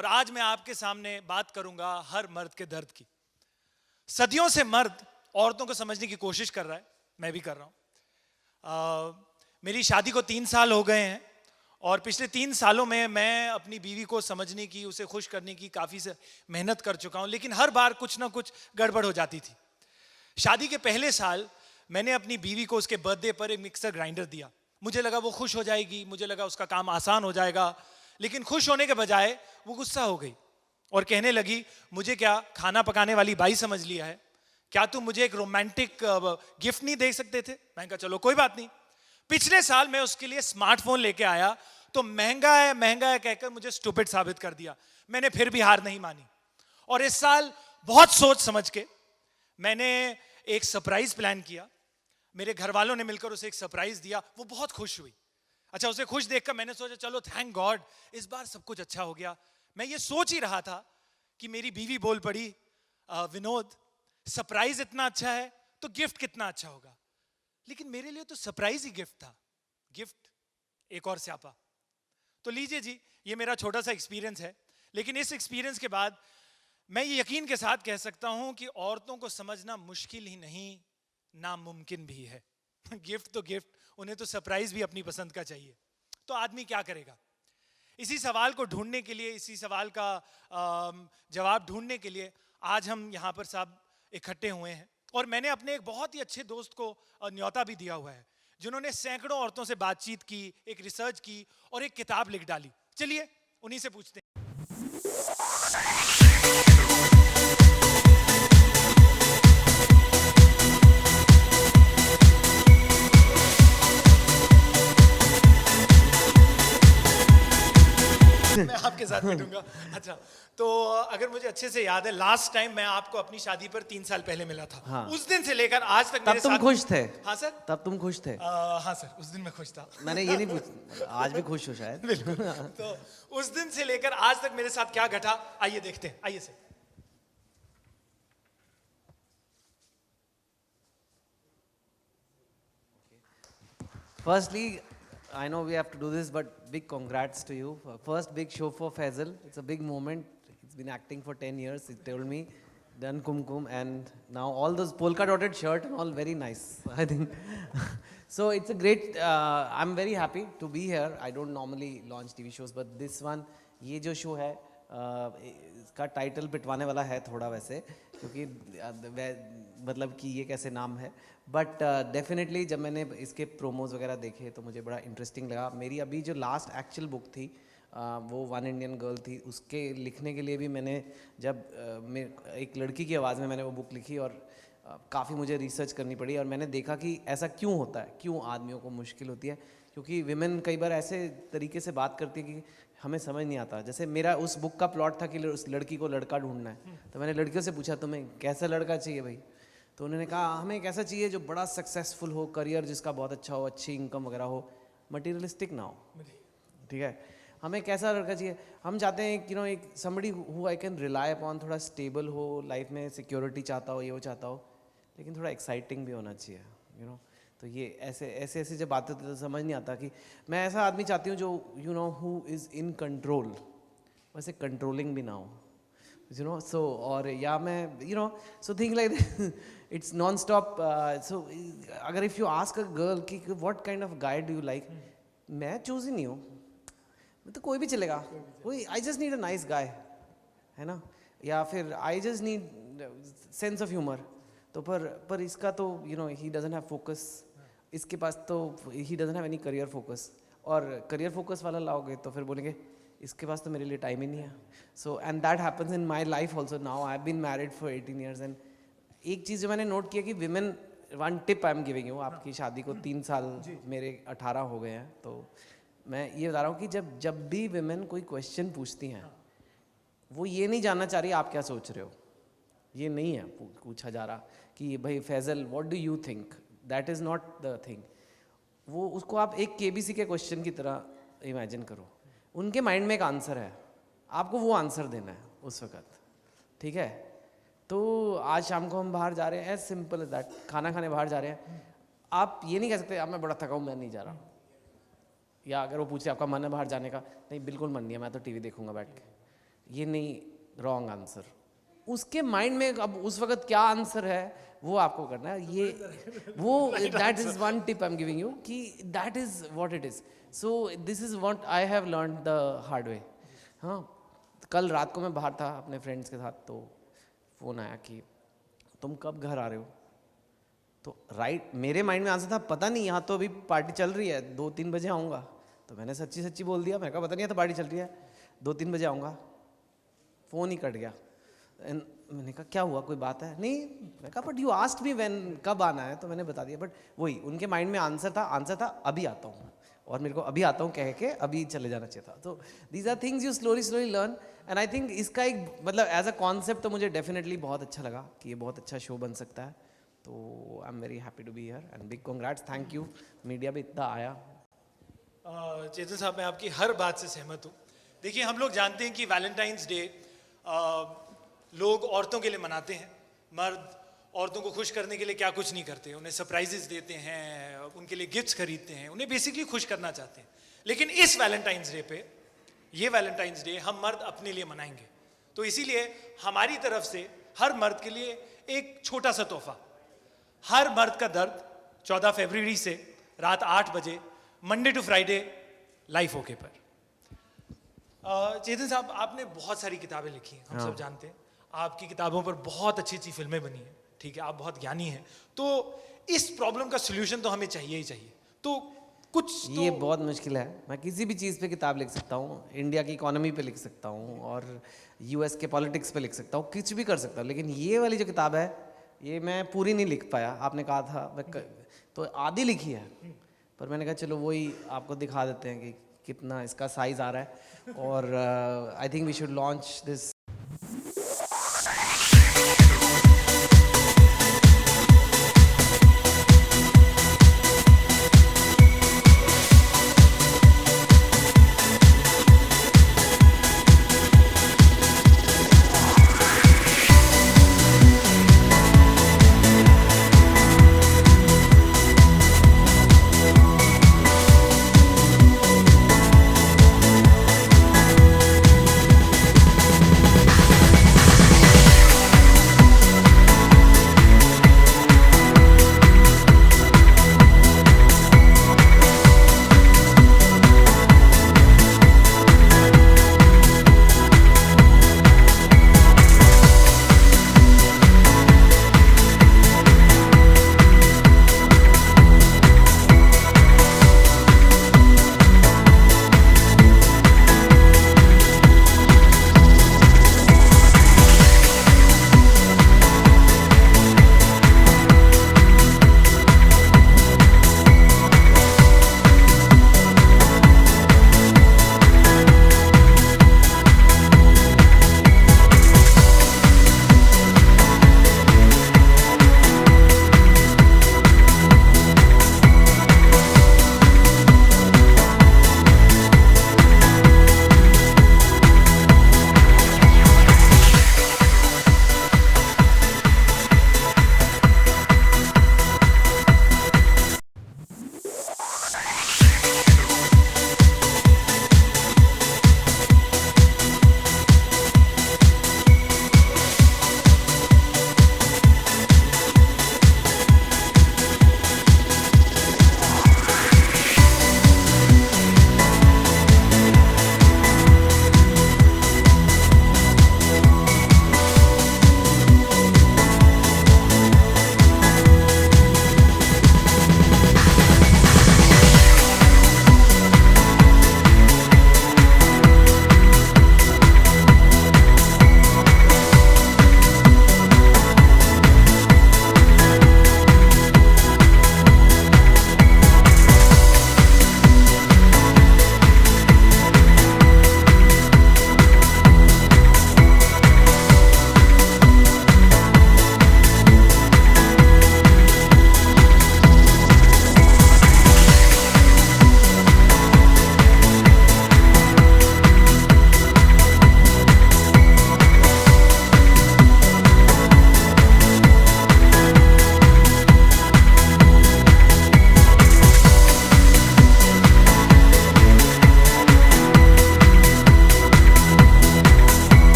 और आज मैं आपके सामने बात करूंगा हर मर्द के दर्द की। सदियों से मर्द औरतों को समझने की कोशिश कर रहा है, मैं भी कर रहा हूं। मेरी शादी को 3 साल हो गए हैं और पिछले 3 सालों में मैं अपनी बीवी को समझने की, उसे खुश करने की काफ़ी से मेहनत कर चुका हूं, लेकिन हर बार कुछ ना कुछ गड़बड़ हो जाती थी। शादी के पहले साल मैंने अपनी बीवी को उसके बर्थडे पर एक मिक्सर ग्राइंडर दिया। मुझे लगा वो खुश हो जाएगी, मुझे लगा उसका काम आसान हो जाएगा, लेकिन खुश होने के बजाय वो गुस्सा हो गई और कहने लगी, मुझे क्या खाना पकाने वाली बाई समझ लिया है? क्या तुम मुझे एक रोमांटिक गिफ्ट नहीं दे सकते थे? मैंने कहा चलो कोई बात नहीं। पिछले साल मैं उसके लिए स्मार्टफोन लेके आया तो महंगा है कहकर मुझे स्टूपिड साबित कर दिया। मैंने फिर भी हार नहीं मानी और इस साल बहुत सोच समझ के मैंने एक सरप्राइज प्लान किया। मेरे घर वालों ने मिलकर उसे एक सरप्राइज दिया। वो बहुत खुश हुई। अच्छा, उसे खुश देखकर मैंने सोचा चलो थैंक गॉड, इस बार सब कुछ अच्छा हो गया। मैं ये सोच ही रहा था कि मेरी बीवी बोल पड़ी, विनोद सरप्राइज इतना अच्छा है तो गिफ्ट कितना अच्छा होगा। लेकिन मेरे लिए तो सरप्राइज ही गिफ्ट था, गिफ्ट एक और स्यापा। तो लीजिए जी, ये मेरा छोटा सा एक्सपीरियंस है, लेकिन इस एक्सपीरियंस के बाद मैं ये यकीन के साथ कह सकता हूं कि औरतों को समझना मुश्किल ही नहीं, नामुमकिन भी है। गिफ्ट तो गिफ्ट, उन्हें तो सरप्राइज भी अपनी पसंद का चाहिए। तो आदमी क्या करेगा? इसी सवाल को ढूंढने के लिए, इसी सवाल का जवाब ढूंढने के लिए आज हम यहाँ पर सब इकट्ठे हुए हैं। और मैंने अपने एक बहुत ही अच्छे दोस्त को न्योता भी दिया हुआ है, जिन्होंने सैकड़ों औरतों से बातचीत की, एक रिसर्च की और एक किताब लिख डाली। चलिए उन्हीं से पूछते हैं। मैं आपके साथ बैठूंगा। अच्छा, तो अगर मुझे अच्छे से याद है, लास्ट टाइम मैं आपको अपनी शादी पर 3 साल पहले मिला था। हाँ। उस दिन से लेकर आज तक मेरे तब तुम साथ... खुश थे? हाँ सर। तब तुम खुश थे? हाँ सर, उस दिन मैं खुश था। मैंने ये नहीं पूछ, आज भी खुश हो शायद। बिल्कुल। तो उस दिन से लेकर आज तक मेरे साथ क्या घटा, आइए देखते हैं। आइए sir. Firstly, I know we have to do this, but big congrats to you. First big show for Faisal. It's a big moment. He's been acting for 10 years. He told me, done Kumkum, and now all those polka dotted shirt and all very nice, I think. So it's a great, I'm very happy to be here. I don't normally launch TV shows, but this one, ये जो show है, इसका title पिटवाने वाला है थोड़ा वैसे, क्योंकि मतलब कि ये कैसे नाम है, बट डेफिनेटली जब मैंने इसके प्रोमोज वगैरह देखे तो मुझे बड़ा इंटरेस्टिंग लगा। मेरी अभी जो लास्ट एक्चुअल बुक थी वो वन इंडियन गर्ल थी। उसके लिखने के लिए भी मैंने जब एक लड़की की आवाज़ में मैंने वो बुक लिखी और काफ़ी मुझे रिसर्च करनी पड़ी और मैंने देखा कि ऐसा क्यों होता है, क्यों आदमियों को मुश्किल होती है, क्योंकि विमेन कई बार ऐसे तरीके से बात करती है कि हमें समझ नहीं आता। जैसे मेरा उस बुक का प्लॉट था कि उस लड़की को लड़का ढूंढना है, तो मैंने लड़कियों से पूछा तुम्हें कैसा लड़का चाहिए भाई? तो उन्होंने कहा हमें एक ऐसा चाहिए जो बड़ा सक्सेसफुल हो, करियर जिसका बहुत अच्छा हो, अच्छी इनकम वगैरह हो, मटीरियलिस्टिक ना हो, ठीक है। हमें कैसा लड़का चाहिए? हम चाहते हैं कि एक somebody who I can rely upon, थोड़ा स्टेबल हो, लाइफ में सिक्योरिटी चाहता हो, ये वो चाहता हो, लेकिन थोड़ा एक्साइटिंग भी होना चाहिए, तो ये ऐसे जब बातें होती है तो समझ नहीं आता कि मैं ऐसा आदमी चाहती हूँ जो हु इज़ इन कंट्रोल, वैसे कंट्रोलिंग भी ना हो, so और या मैं so think like it's non-stop, so अगर if you ask a girl कि what kind of guy do you like, मैं चूज ही नहीं हूँ, तो कोई भी चलेगा, कोई I just need a nice guy, है ना, या फिर I just need sense of humor, तो पर इसका तो he doesn't have focus, इसके पास तो he doesn't have any career focus, और career focus वाला लाओगे तो फिर बोलेंगे इसके पास तो मेरे लिए टाइम ही नहीं है। So and that happens in my life also. Now I have been married for 18 years and एक चीज़ जो मैंने नोट किया कि women, one tip I am giving you, आपकी शादी को 3 साल, मेरे 18 हो गए हैं, तो मैं ये बता रहा हूँ कि जब भी विमेन कोई क्वेश्चन पूछती हैं, वो ये नहीं जानना चाह रही आप क्या सोच रहे हो, ये नहीं है पूछा जा रहा कि भाई Faisal what do you think, that is not the thing. वो उसको आप एक KBC के क्वेश्चन की तरह इमेजिन करो, उनके माइंड में एक आंसर है, आपको वो आंसर देना है उस वक्त, ठीक है। तो आज शाम को हम बाहर जा रहे हैं, एज सिंपल एज दैट, खाना खाने बाहर जा रहे हैं, आप ये नहीं कह सकते अब मैं बड़ा थका हूँ मैं नहीं जा रहा, या अगर वो पूछे आपका मन है बाहर जाने का, नहीं बिल्कुल मन नहीं है, मैं तो TV देखूंगा बैठ के, ये नहीं, रॉन्ग आंसर। उसके माइंड में अब उस वक्त क्या आंसर है वो आपको करना है। ये वो that is one tip I am giving you कि that is what it is. So this is what I have learn the hard way. हाँ, कल रात को मैं बाहर था अपने फ्रेंड्स के साथ, तो फ़ोन आया कि तुम कब घर आ रहे हो। तो राइट, मेरे माइंड में आंसर था पता नहीं, यहाँ तो अभी पार्टी चल रही है, 2-3 बजे आऊँगा। तो मैंने सच्ची सच्ची बोल दिया, मैं कहा पता नहीं है तो पार्टी चल रही है, 2-3 बजे आऊँगा। फ़ोन ही कट गया। एंड मैंने कहा क्या हुआ, कोई बात है? नहीं, मैं कहा but you asked me when, कब आना है, तो मैंने बता दिया। बट वही उनके माइंड में आंसर था अभी आता हूँ, और मेरे को अभी आता हूँ कह के अभी चले जाना चाहिए था। तो these are things you slowly learn. And I think इसका एक मतलब एज अ कॉन्सेप्ट तो मुझे डेफिनेटली बहुत अच्छा लगा कि ये बहुत अच्छा शो बन सकता है। तो I am very happy to be here and big congrats, thank you, media भी इतना आया। चेतन साहब, मैं आपकी हर बात से सहमत हूँ। देखिए, हम लोग जानते हैं कि वैलेंटाइंस डे लोग औरतों के लिए मनाते हैं। मर्द औरतों को खुश करने के लिए क्या कुछ नहीं करते, उन्हें सरप्राइजेस देते हैं, उनके लिए गिफ्ट्स खरीदते हैं, उन्हें बेसिकली खुश करना चाहते हैं। लेकिन इस वैलेंटाइंस डे पे, ये वैलेंटाइंस डे हम मर्द अपने लिए मनाएंगे। तो इसीलिए हमारी तरफ से हर मर्द के लिए एक छोटा सा तोहफा। हर मर्द का दर्द 14 फरवरी से रात 8 बजे Monday to Friday Life OK पर। चेतन साहब, आपने बहुत सारी किताबें लिखी हैं, हम सब जानते हैं। आपकी किताबों पर बहुत अच्छी अच्छी फिल्में बनी हैं, ठीक है, आप बहुत ज्ञानी हैं। तो इस प्रॉब्लम का सलूशन तो हमें चाहिए ही चाहिए। तो कुछ तो... ये बहुत मुश्किल है। मैं किसी भी चीज़ पे किताब लिख सकता हूँ, इंडिया की इकोनॉमी पे लिख सकता हूँ और यूएस के पॉलिटिक्स पे लिख सकता हूँ, कुछ भी कर सकता हूँ। लेकिन ये वाली जो किताब है ये मैं पूरी नहीं लिख पाया। आपने कहा था तो आधी लिखी है, पर मैंने कहा चलो वही आपको दिखा देते हैं कि कितना इसका साइज आ रहा है। और I think we should launch this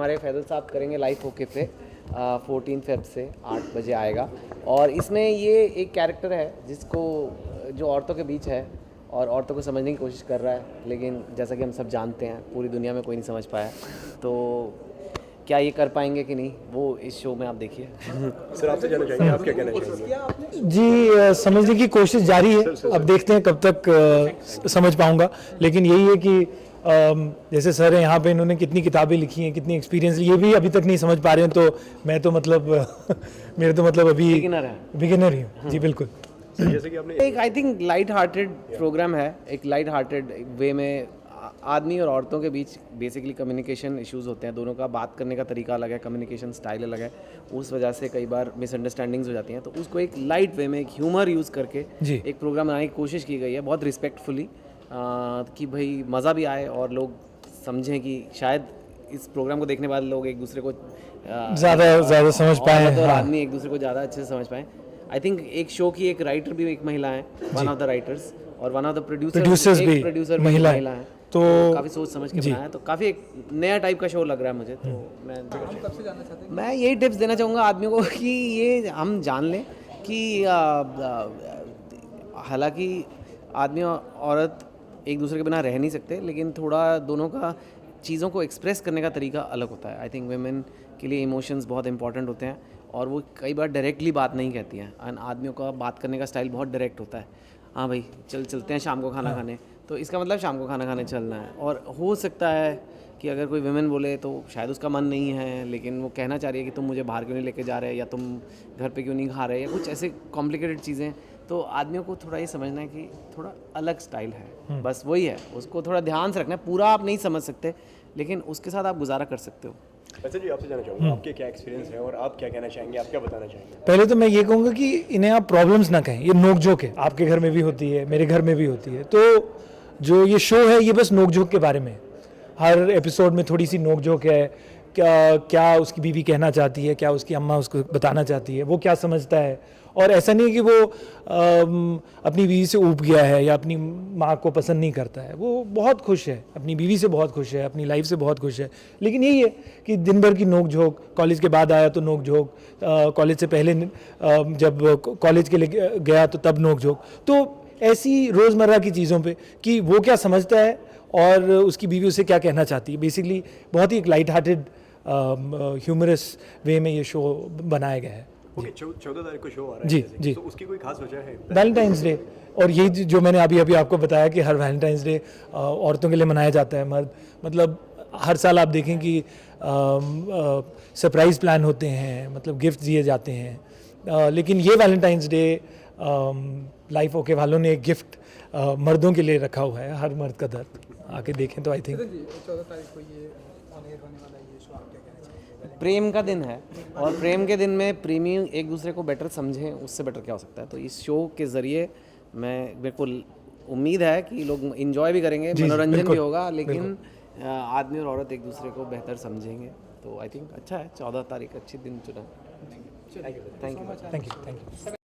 हमारे फैजल साहब करेंगे लाइव ओके पे 14 फेब से 8 बजे आएगा। और इसमें ये एक कैरेक्टर है जिसको जो औरतों के बीच है और औरतों को समझने की कोशिश कर रहा है, लेकिन जैसा कि हम सब जानते हैं पूरी दुनिया में कोई नहीं समझ पाया। तो क्या ये कर पाएंगे कि नहीं, वो इस शो में आप देखिए। सर आपसे जानना चाहेंगे, आप क्या कहना चाहेंगे? जी समझने की कोशिश जारी है, अब देखते हैं कब तक समझ पाऊंगा। लेकिन यही है कि जैसे सर है यहाँ पे, इन्होंने कितनी किताबें लिखी हैं, कितनी एक्सपीरियंस, ये भी अभी तक नहीं समझ पा रहे हैं। तो मैं तो मतलब मेरे तो मतलब अभी बिगिनर ही हूँ। जी बिल्कुल। जैसे कि आपने एक I think light hearted programme है, एक लाइट हार्टेड वे में आदमी और औरतों के बीच बेसिकली कम्युनिकेशन इश्यूज होते हैं, दोनों का बात करने का तरीका अलग है, कम्युनिकेशन स्टाइल अलग है, उस वजह से कई बार मिसअंडरस्टैंडिंग्स हो जाती हैं। तो उसको एक लाइट वे में, एक ह्यूमर यूज़ करके एक प्रोग्राम बनाने की कोशिश की गई है, बहुत रिस्पेक्टफुली, कि भाई मज़ा भी आए और लोग समझें कि शायद इस प्रोग्राम को देखने वाले लोग एक दूसरे को ज़्यादा समझ पाए और आदमी एक दूसरे को ज़्यादा अच्छे से समझ पाएँ। आई थिंक एक शो की एक राइटर भी एक महिला है, वन ऑफ द राइटर्स, और वन ऑफ द प्रोड्यूसर्स भी महिला है। तो काफ़ी सोच समझ के बनाया है, तो काफ़ी एक नया टाइप का शो लग रहा है मुझे। तो मैं यही टिप्स देना चाहूँगा आदमियों को कि ये हम जान लें कि हालांकि आदमी और औरत एक दूसरे के बिना रह नहीं सकते, लेकिन थोड़ा दोनों का चीज़ों को एक्सप्रेस करने का तरीका अलग होता है। आई थिंक वेमेन के लिए इमोशंस बहुत इंपॉर्टेंट होते हैं और वो कई बार डायरेक्टली बात नहीं कहती हैं, और आदमियों का बात करने का स्टाइल बहुत डायरेक्ट होता है। हाँ भाई चलते हैं शाम को खाना खाने, तो इसका मतलब शाम को खाना खाने चलना है। और हो सकता है कि अगर कोई विमेन बोले तो शायद उसका मन नहीं है, लेकिन वो कहना चाह रही है कि तुम मुझे बाहर क्यों नहीं लेके जा रहे, या तुम घर पे क्यों नहीं खा रहे, या कुछ ऐसे कॉम्प्लिकेटेड चीज़ें। तो आदमियों को थोड़ा ये समझना है कि थोड़ा अलग स्टाइल है, बस वही है, उसको थोड़ा ध्यान से रखना है। पूरा आप नहीं समझ सकते, लेकिन उसके साथ आप गुजारा कर सकते हो। अच्छा जी, आपसे जानना चाहूँगा आपके क्या एक्सपीरियंस है और आप क्या कहना चाहेंगे, आप क्या बताना चाहेंगे? पहले तो मैं ये कहूँगा कि इन्हें आप प्रॉब्लम्स ना कहें, ये नोक झोंक है, आपके घर में भी होती है, मेरे घर में भी होती है। तो जो ये शो है ये बस नोक झोंक के बारे में, हर एपिसोड में थोड़ी सी नोक झोंक है, क्या उसकी बीवी कहना चाहती है, क्या उसकी अम्मा उसको बताना चाहती है, वो क्या समझता है। और ऐसा नहीं है कि वो अपनी बीवी से ऊब गया है या अपनी माँ को पसंद नहीं करता है, वो बहुत खुश है, अपनी बीवी से बहुत खुश है, अपनी लाइफ से बहुत खुश है। लेकिन यही है कि दिन भर की नोक झोंक, कॉलेज के बाद आया तो नोक झोंक, कॉलेज से पहले जब कॉलेज के लिए गया तो तब नोक झोंक। तो ऐसी रोज़मर्रा की चीज़ों पे कि वो क्या समझता है और उसकी बीवी उसे क्या कहना चाहती है। बेसिकली बहुत ही एक लाइट हार्टेड ह्यूमरस वे में ये शो बनाया गया है। ओके, 14 तारीख को शो आ रहा है। जी जैसे कि, जी, तो उसकी कोई खास वजह है? वैलेंटाइंस डे, और ये जो मैंने अभी आपको बताया कि हर वैलेंटाइंस डे औरतों के लिए मनाया जाता है। मर्द मतलब हर साल आप देखें कि सरप्राइज प्लान होते हैं, मतलब गिफ्ट दिए जाते हैं। लेकिन ये वैलेंटाइंस डे लाइफ ओके वालों ने एक गिफ्ट मर्दों के लिए रखा हुआ है, हर मर्द का दर्द। आके देखें तो आई थिंक 14 तारीख को ये ऑन एयर होने वाला ये शो, आप क्या कहना चाहेंगे? प्रेम का दिन है, और प्रेम के दिन में प्रेमी एक दूसरे को बेटर समझें, उससे बेटर क्या हो सकता है। तो इस शो के ज़रिए मेरे को उम्मीद है कि लोग इन्जॉय भी करेंगे, मनोरंजन भी होगा, लेकिन आदमी और औरत एक दूसरे को बेहतर समझेंगे। तो आई थिंक अच्छा है, 14 तारीख अच्छी दिन चुना। Thank you.